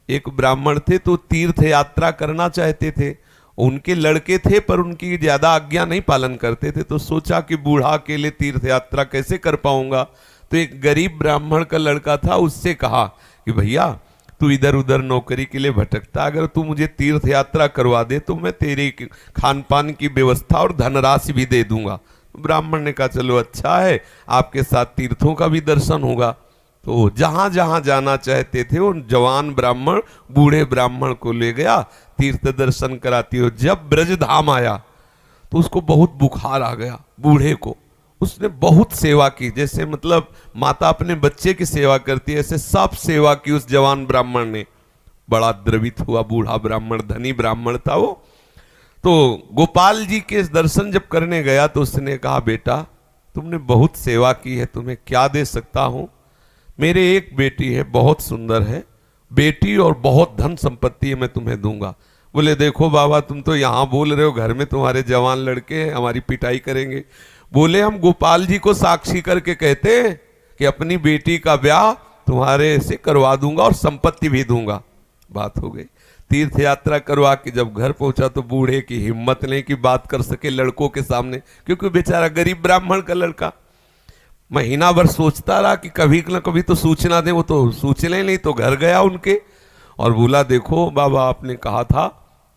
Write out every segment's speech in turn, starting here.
एक ब्राह्मण थे तो तीर्थ यात्रा करना चाहते थे। उनके लड़के थे पर उनकी ज्यादा आज्ञा नहीं पालन करते थे, तो सोचा कि बूढ़ा अकेले तीर्थ यात्रा कैसे कर पाऊंगा। तो एक गरीब ब्राह्मण का लड़का था, उससे कहा कि भैया तू इधर उधर नौकरी के लिए भटकता, अगर तू मुझे तीर्थ यात्रा करवा दे तो मैं तेरे खान पान की व्यवस्था और धनराशि भी दे दूंगा। ब्राह्मण ने कहा चलो अच्छा है, आपके साथ तीर्थों का भी दर्शन होगा। तो जहां जहां जाना चाहते थे उन जवान ब्राह्मण बूढ़े ब्राह्मण को ले गया, तीर्थ दर्शन कराती हो। जब ब्रज धाम आया तो उसको बहुत बुखार आ गया बूढ़े को। उसने बहुत सेवा की, जैसे मतलब माता अपने बच्चे की सेवा करती है ऐसे सब सेवा की उस जवान ब्राह्मण ने। बड़ा द्रवित हुआ बूढ़ा ब्राह्मण, धनी ब्राह्मण था वो। तो गोपाल जी के दर्शन जब करने गया तो उसने कहा बेटा तुमने बहुत सेवा की है, तुम्हें क्या दे सकता हूं। मेरे एक बेटी है, बहुत सुंदर है बेटी और बहुत धन संपत्ति है, मैं तुम्हें दूंगा। बोले देखो बाबा तुम तो यहां बोल रहे हो, घर में तुम्हारे जवान लड़के हैं, हमारी पिटाई करेंगे। बोले हम गोपाल जी को साक्षी करके कहते हैं कि अपनी बेटी का ब्याह तुम्हारे से करवा दूंगा और संपत्ति भी दूंगा। बात हो गई। तीर्थ यात्रा करवा के जब घर पहुंचा तो बूढ़े की हिम्मत नहीं कि बात कर सके लड़कों के सामने, क्योंकि बेचारा गरीब ब्राह्मण का लड़का। महीना भर सोचता रहा कि कभी न कभी तो सूचना दे, वो तो सूचना नहीं। तो घर गया उनके और बोला देखो बाबा आपने कहा था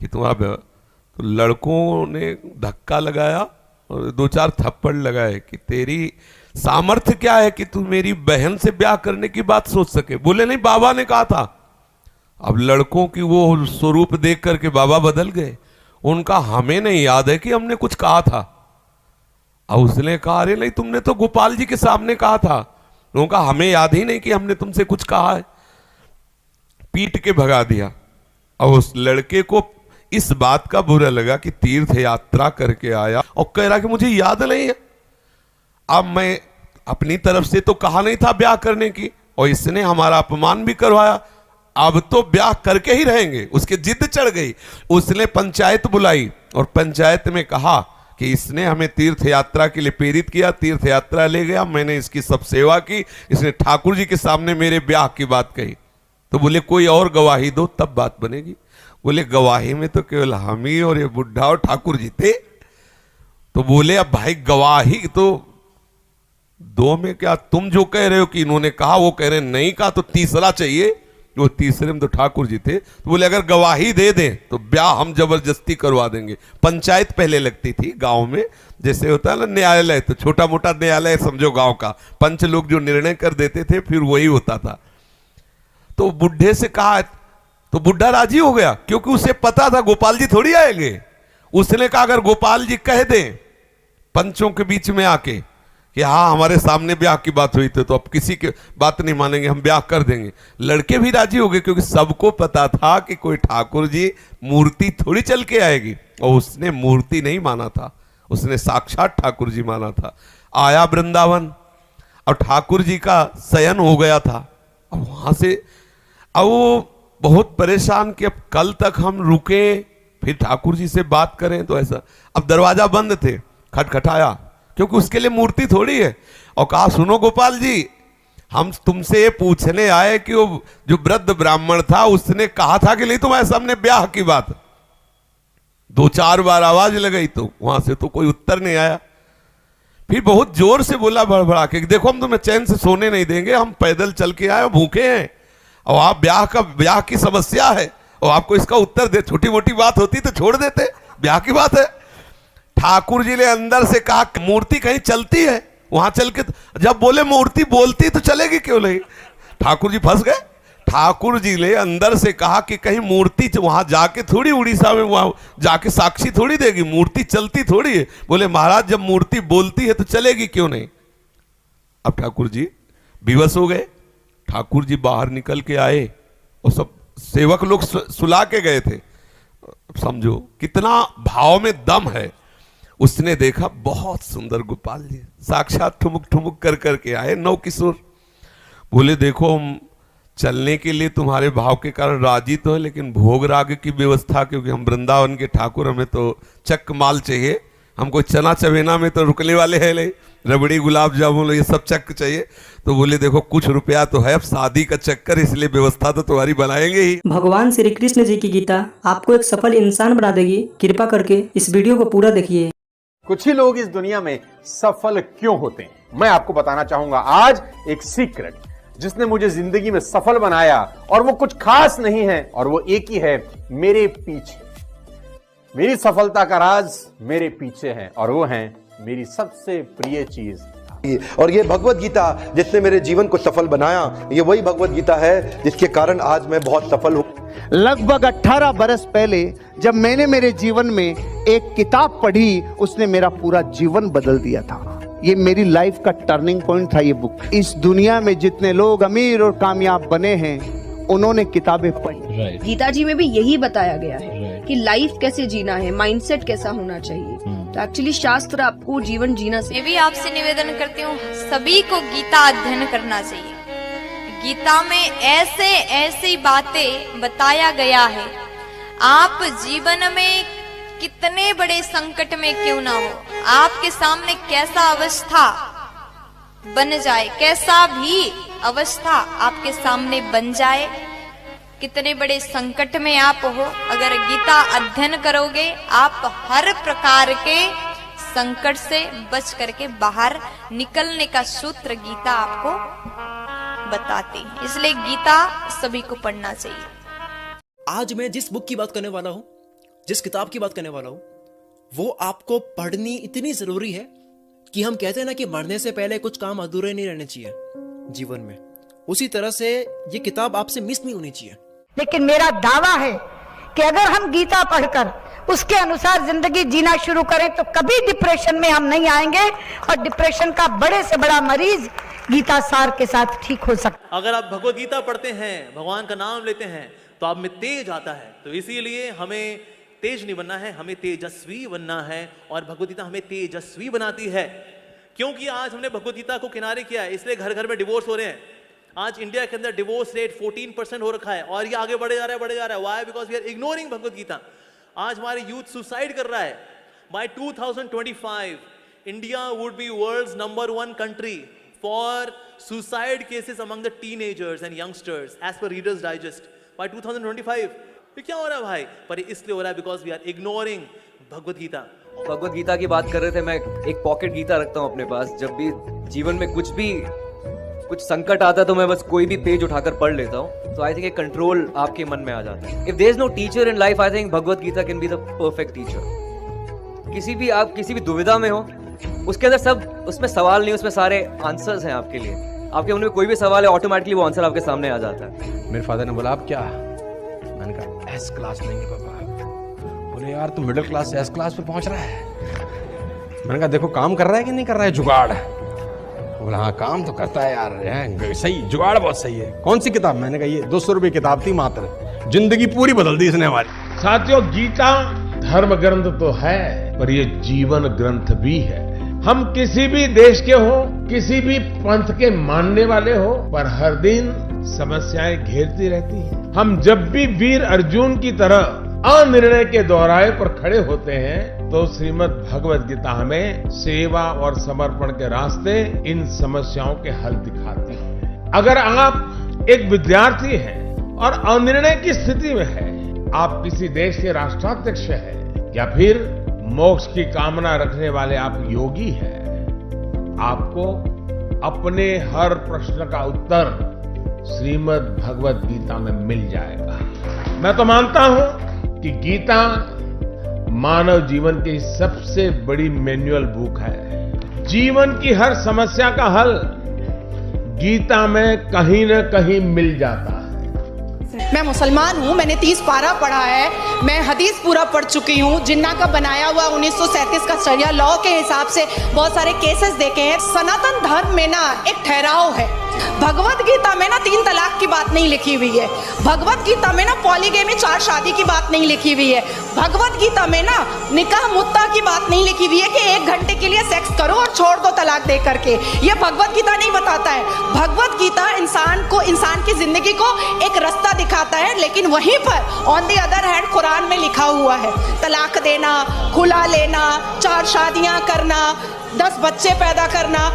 कि तुम्हारा, तो लड़कों ने धक्का लगाया और दो चार थप्पड़ लगाए कि तेरी सामर्थ्य क्या है कि तू मेरी बहन से ब्याह करने की बात सोच सके। बोले नहीं बाबा ने कहा था। अब लड़कों की वो स्वरूप देख करके बाबा बदल गए। उनका हमें नहीं याद है कि हमने कुछ कहा था। अब उसने कहा अरे नहीं तुमने तो गोपाल जी के सामने कहा था। उनका हमें याद ही नहीं कि हमने तुमसे कुछ कहा है। पीट के भगा दिया। अब उस लड़के को इस बात का बुरा लगा कि तीर्थ यात्रा करके आया और कह रहा कि मुझे याद नहीं है। अब मैं अपनी तरफ से तो कहा नहीं था ब्याह करने की, और इसने हमारा अपमान भी करवाया, अब तो ब्याह करके ही रहेंगे। उसके जिद चढ़ गई। उसने पंचायत बुलाई और पंचायत में कहा कि इसने हमें तीर्थ यात्रा के लिए प्रेरित किया, तीर्थ यात्रा ले गया, मैंने इसकी सब सेवा की, इसने ठाकुर जी के सामने मेरे ब्याह की बात कही। तो बोले कोई और गवाही दो तब बात बनेगी। बोले गवाही में तो केवल हम ही और ये बुढ़ा और ठाकुर जी थे। तो बोले अब भाई गवाही तो दो में क्या, तुम जो कह रहे हो कि इन्होंने कहा वो कह रहे नहीं कहा, तो तीसरा चाहिए। वो तीसरे में तो ठाकुर जी थे। तो बोले अगर गवाही दे दें तो ब्याह हम जबरदस्ती करवा देंगे। पंचायत पहले लगती थी गांव में, जैसे होता है ना न्यायालय, तो छोटा मोटा न्यायालय समझो गांव का, पंच लोग जो निर्णय कर देते थे फिर वही होता था। तो बुढ़े से कहा तो बुढ़ा राजी हो गया, क्योंकि उसे पता था गोपाल जी थोड़ी आएंगे। उसने कहा अगर गोपाल जी कह दें पंचों के बीच में आके कि हाँ हमारे सामने ब्याह की बात हुई थी, तो अब किसी की बात नहीं मानेंगे, हम ब्याह कर देंगे। लड़के भी राजी हो गए, क्योंकि सबको पता था कि कोई ठाकुर जी मूर्ति थोड़ी चल के आएगी। और उसने मूर्ति नहीं माना था, उसने साक्षात ठाकुर जी माना था। आया वृंदावन और ठाकुर जी का शयन हो गया था। अब वहां से अब वो बहुत परेशान कि अब कल तक हम रुके फिर ठाकुर जी से बात करें, तो ऐसा। अब दरवाजा बंद थे, खटखटाया, क्योंकि उसके लिए मूर्ति थोड़ी है, और कहा सुनो गोपाल जी हम तुमसे ये पूछने आए कि वो जो वृद्ध ब्राह्मण था उसने कहा था कि नहीं तुम्हारे सामने ब्याह की बात। दो चार बार आवाज लगाई तो वहां से तो कोई उत्तर नहीं आया। फिर बहुत जोर से बोला भड़बड़ा के देखो हम तुम्हें चैन से सोने नहीं देंगे, हम पैदल चल के आए भूखे हैं और आप ब्याह की समस्या है और आपको इसका उत्तर दे। छोटी मोटी बात होती तो छोड़ देते, ब्याह की बात है। ठाकुर जी ने अंदर से कहा मूर्ति कहीं चलती है, वहां चल के जब बोले मूर्ति बोलती तो चलेगी क्यों नहीं। ठाकुर जी फंस गए। ठाकुर जी ने अंदर से कहा कि कहीं मूर्ति वहां जाके थोड़ी उड़ीसा में वहां जाके साक्षी थोड़ी देगी, मूर्ति चलती थोड़ी है। बोले महाराज जब मूर्ति बोलती है तो चलेगी क्यों नहीं। अब ठाकुर जी विवश हो गए। ठाकुर जी बाहर निकल के आए और सब सेवक लोग सुला के गए थे। समझो कितना भाव में दम है। उसने देखा बहुत सुंदर गोपाल जी साक्षात ठुमुक ठुमुक कर करके आए, नौ किशोर। बोले देखो हम चलने के लिए तुम्हारे भाव के कारण राजी तो है, लेकिन भोग राग की व्यवस्था, क्योंकि हम वृंदावन के ठाकुर, हमें तो चक माल चाहिए, हमको चना चबेना में तो रुकने वाले हैं नहीं, रबड़ी गुलाब जामुन ये सब चक्कर चाहिए। तो बोले देखो कुछ रुपया तो है, अब शादी का चक्कर, इसलिए व्यवस्था तो तुम्हारी बनाएंगे ही। भगवान श्री कृष्ण जी की गीता आपको एक सफल इंसान बना देगी। कृपा करके इस वीडियो को पूरा देखिए। कुछ ही लोग इस दुनिया में सफल क्यों होते हैं, मैं आपको बताना चाहूंगा आज एक सीक्रेट जिसने मुझे जिंदगी में सफल बनाया, और वो कुछ खास नहीं है, और वो एक ही है, मेरे पीछे। मेरी सफलता का राज मेरे पीछे है, और वो है मेरी सबसे प्रिय चीज। और ये भगवत गीता जिसने मेरे जीवन को सफल बनाया, ये वही भगवत गीता है जिसके कारण आज मैं बहुत सफल हूँ। लगभग 18 बरस पहले जब मैंने मेरे जीवन में एक किताब पढ़ी, उसने मेरा पूरा जीवन बदल दिया था। ये मेरी लाइफ का टर्निंग पॉइंट था ये बुक। इस दुनिया में जितने लोग अमीर और कामयाब बने हैं, उन्होंने किताबें पढ़ी। गीता जी में भी यही बताया गया है कि लाइफ कैसे जीना है, माइंडसेट कैसा होना चाहिए। तो एक्चुअली शास्त्र आपको जीवन जीना से। मैं भी आपसे निवेदन करती हूँ, सभी को गीता अध्ययन करना चाहिए। गीता में ऐसे ऐसी बातें बताया गया है, आप जीवन में कितने बड़े संकट में क्यों ना हो, आपके सामने कैसा अवस्था बन जाए, कैसा भी अवस्था आपके सामने बन जाए, कितने बड़े संकट में आप हो, अगर गीता अध्ययन करोगे आप हर प्रकार के संकट से बच करके बाहर निकलने का सूत्र गीता आपको बताती है। इसलिए गीता सभी को पढ़ना चाहिए। आज मैं जिस बुक की बात करने वाला हूं, जिस किताब की बात करने वाला हूं, वो आपको पढ़नी इतनी जरूरी है कि हम कहते हैं ना कि मरने से पहले कुछ काम अधूरे नहीं रहने चाहिए जीवन में, उसी तरह से ये किताब आपसे मिस नहीं होनी चाहिए। लेकिन मेरा दावा है कि अगर हम गीता पढ़कर उसके अनुसार जिंदगी जीना शुरू करें तो कभी डिप्रेशन में हम नहीं आएंगे, और डिप्रेशन का बड़े से बड़ा मरीज गीता सार के साथ ठीक हो सकता। अगर आप भगवत गीता पढ़ते हैं, भगवान का नाम लेते हैं, तो आप में तेज आता है। तो इसीलिए हमें तेज नहीं बनना है, हमें तेजस्वी बनना है, और भगवत गीता हमें तेजस्वी बनाती है। क्योंकि आज हमने भगवत गीता को किनारे किया है, इसलिए घर घर में डिवोर्स हो रहे हैं। आज इंडिया के अंदर डिवोर्स रेट 14% हो रखा है, और ये आगे बढ़े जा रहा है। Why? Because we are ignoring Bhagavad Gita. आज हमारे यूथ सुसाइड कर रहा है। By 2025 India would be world's number 1 country for suicide cases among the teenagers and youngsters as per Reader's Digest by 2025। ये क्या हो रहा है भाई? पर इसलिए हो रहा है because we are ignoring Bhagavad Gita. Bhagavad Gita की बात कर रहे थे, मैं एक पॉकेट गीता रखता हूँ अपने पास। जब भी जीवन में कुछ संकट आता है तो मैं बस कोई भी पेज उठाकर पढ़ लेता हूँ। तो आई थिंक एक कंट्रोल आपके मन में आ जाता है। If there is no teacher in life, I think Bhagavad Gita can be the perfect teacher. आप किसी भी दुविधा में हो, उसके अंदर सब, उसमें सवाल नहीं, उसमें सारे आंसर्स हैं आपके लिए। आपके मन में कोई भी सवाल है, ऑटोमेटिकली वो आंसर आपके सामने आ जाता है। मेरे फादर ने बोला आप क्या? मैंने कहा एस क्लास लेंगे पापा। बोले यार तू मिडिल क्लास से एस क्लास पे पहुंच रहा है। मैंने कहा देखो काम कर रहा है कि नहीं कर रहा है जुगाड़। बोला हाँ काम तो करता है यार, सही जुगाड़ बहुत सही है। कौन सी किताब? मैंने कहा ये 200 रुपये किताब थी मात्र, जिंदगी पूरी बदल दी इसने हमारी। साथियों, गीता धर्म ग्रंथ तो है, पर ये जीवन ग्रंथ भी है। हम किसी भी देश के हो, किसी भी पंथ के मानने वाले हो, पर हर दिन समस्याएं घेरती रहती हैं। हम जब भी वीर अर्जुन की तरह अनिर्णय के दोहराए पर खड़े होते हैं, तो श्रीमद् भगवत गीता हमें सेवा और समर्पण के रास्ते इन समस्याओं के हल दिखाती है। अगर आप एक विद्यार्थी हैं और अनिर्णय की स्थिति में है, आप किसी देश के राष्ट्राध्यक्ष हैं, या फिर मोक्ष की कामना रखने वाले आप योगी हैं, आपको अपने हर प्रश्न का उत्तर श्रीमद् भगवत गीता में मिल जाएगा। मैं तो मानता हूं कि गीता मानव जीवन की सबसे बड़ी मैनुअल बुक है। जीवन की हर समस्या का हल गीता में कहीं न कहीं मिल जाता है। मैं मुसलमान हूँ, मैंने 30 पारा पढ़ा है, मैं हदीस पूरा पढ़ चुकी हूँ। जिन्ना का बनाया हुआ 1937 का शरिया लॉ के हिसाब से बहुत सारे केसेस देखे हैं। सनातन धर्म में ना एक ठहराव है भगवत गीता में ना 3 तलाक की बात नहीं लिखी हुई है। भगवत गीता में ना पॉलीगेमी 4 शादी की बात नहीं लिखी हुई है। भगवत गीता में ना निकाह मुत्ता की बात नहीं लिखी हुई है कि 1 घंटे के लिए सेक्स करो और छोड़ दो तलाक दे करके। ये भगवत गीता नहीं बताता है। भगवत गीता इंसान की जिंदगी को एक रास्ता दिखाता है, लेकिन वहीं पर on the other hand Quran में लिखा हुआ है तलाक देना, खुला लेना, 4 शादियां करना, 10 बच्चे पैदा करना।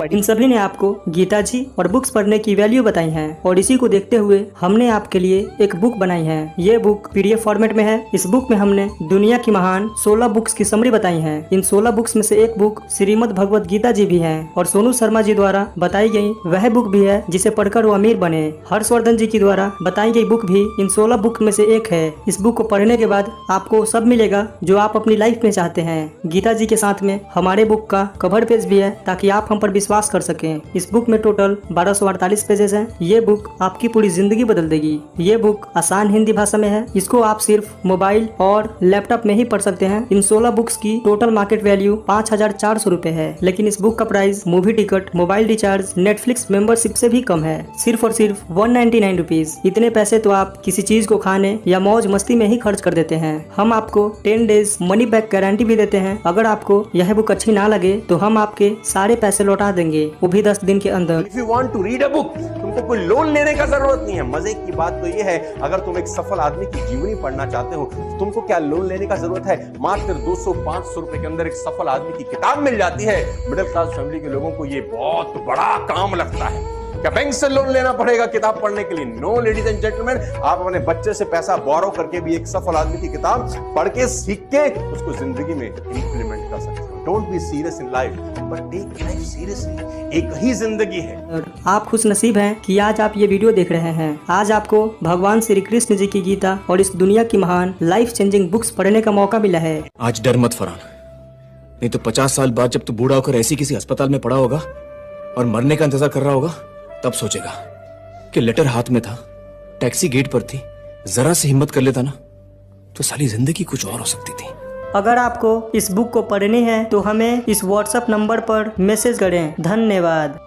इन सभी ने आपको गीता जी और बुक्स पढ़ने की वैल्यू बताई है और इसी को देखते हुए हमने आपके लिए एक बुक बनाई है। ये बुक पीडीएफ फॉर्मेट में है। इस बुक में हमने दुनिया की महान 16 बुक्स की समरी बताई है। इन 16 बुक्स में से एक बुक श्रीमद् भगवत गीता जी भी है और सोनू शर्मा जी द्वारा बताई गई वह बुक भी है जिसे पढ़कर वो अमीर बने। हर्षवर्धन जी की द्वारा बताई गई बुक भी इन 16 बुक में से एक है। इस बुक को पढ़ने के बाद आपको सब मिलेगा जो आप अपनी लाइफ में चाहते हैं। गीता जी के साथ में हमारे बुक का कवर पेज भी है ताकि आप हम पर विश्वास कर सकें। इस बुक में टोटल 1248 पेजेस हैं। ये बुक आपकी पूरी जिंदगी बदल देगी। ये बुक आसान हिंदी भाषा में है। इसको आप सिर्फ मोबाइल और लैपटॉप में ही पढ़ सकते हैं। इन 16 बुक्स की टोटल मार्केट वैल्यू 5400 रुपए है, लेकिन इस बुक का price movie ticket, mobile recharge, Netflix membership से भी कम है। सिर्फ और सिर्फ 199 रुपीज। इतने पैसे तो आप किसी चीज को खाने या मौज मस्ती में ही खर्च कर देते हैं। हम आपको 10 डेज मनी बैक गारंटी भी देते हैं। अगर आपको यह बुक अच्छी ना लगे तो हम आपके सारे पैसे लौटा देंगे, वो भी 10 दिन के अंदर। If you want to read a book, तुमको कोई लोन लेने का जरूरत नहीं है। मजे की बात तो ये है, अगर तुम एक सफल आदमी की जीवनी पढ़ना चाहते हो तो तुमको क्या लोन लेने का जरूरत है। मात्र 200-500 रुपए के अंदर एक सफल आदमी की किताब मिल जाती है। मिडिल क्लास फैमिली के लोगों को ये बहुत बड़ा काम लगता है। क्या बैंक से लोन लेना पड़ेगा किताब पढ़ने के लिए? नो लेडीज एंड जेंटलमैन, आप अपने बच्चे से पैसा बोरो करके भी एक सफल आदमी की किताब पढ़ के सीख के उसको जिंदगी में इंप्लीमेंट कर सकते हो। Don't be serious in life but take life seriously. एक ही जिंदगी है। आप खुश नसीब हैं कि आज आप ये वीडियो देख रहे हैं। आज आपको भगवान श्री कृष्ण जी की गीता और इस दुनिया की महान लाइफ चेंजिंग बुक्स पढ़ने का मौका मिला है। आज डर मत फरहान, नहीं तो 50 साल बाद जब तू बूढ़ा होकर ऐसी किसी अस्पताल में पड़ा होगा और मरने का इंतजार कर रहा होगा, तब सोचेगा कि लेटर हाथ में था, टैक्सी गेट पर थी, जरा से हिम्मत कर लेता ना तो साली जिंदगी कुछ और हो सकती थी। अगर आपको इस बुक को पढ़नी है तो हमें इस व्हाट्सएप नंबर पर मैसेज करें। धन्यवाद।